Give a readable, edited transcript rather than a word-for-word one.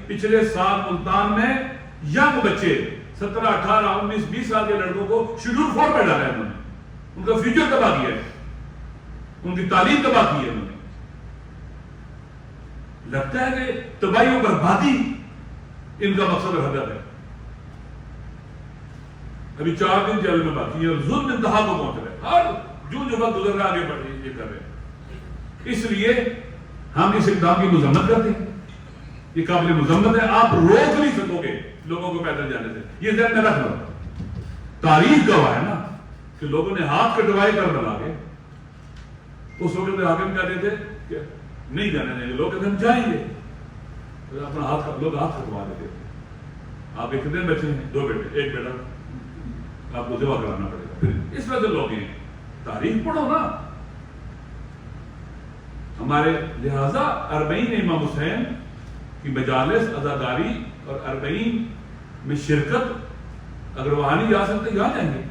پچھلے سال ملتان میں ینگ بچے 17 18 19 20 سال کے لڑکوں کو شیڈول 4 میں ڈالا ہے انہوں نے. ان کا فیوچر تباہ کیا ہے, ان کی تعلیم تباہ کی ہے انہوں نے. لگتا ہے کہ تباہی و بربادی ان کا مقصد اور ہدف ہے. ابھی 4 دن جیل میں باقی ہے, ظلم انتہا کو پہنچ رہے, ہر جو وقت گزر رہا آگے بڑھ رہی یہ کر رہے ہیں. اس لیے ہم اس اقدام کی مذمت کرتے ہیں, یہ قابل مذمت ہے. آپ روک نہیں سکو گے لوگوں کو پیدل جانے سے, یہ ذہن میں رکھ لو. تاریخ گواہ ہے نا کہ لوگوں نے ہاتھ کٹوائے کر بنا کے. اس وقت حاکم کہتے تھے کہ نہیں جانے دیں گے, لوگ کہتے ہیں ہم جائیں گے, اپنا ہاتھ لوگ ہاتھ کٹوا دیتے تھے. آپ ایک کتنے بچے ہیں؟ 2 بیٹے, ایک بیٹا آپ کو ذبح کرانا پڑے گا. پھر اس وجہ سے لوگ ہیں, تاریخ پڑھو نا. ہمارے لہذا 40 امام حسین کی مجالس عزاداری اور 40 میں شرکت اگر وہاں نہیں جا سکتے یہاں جائیں گے.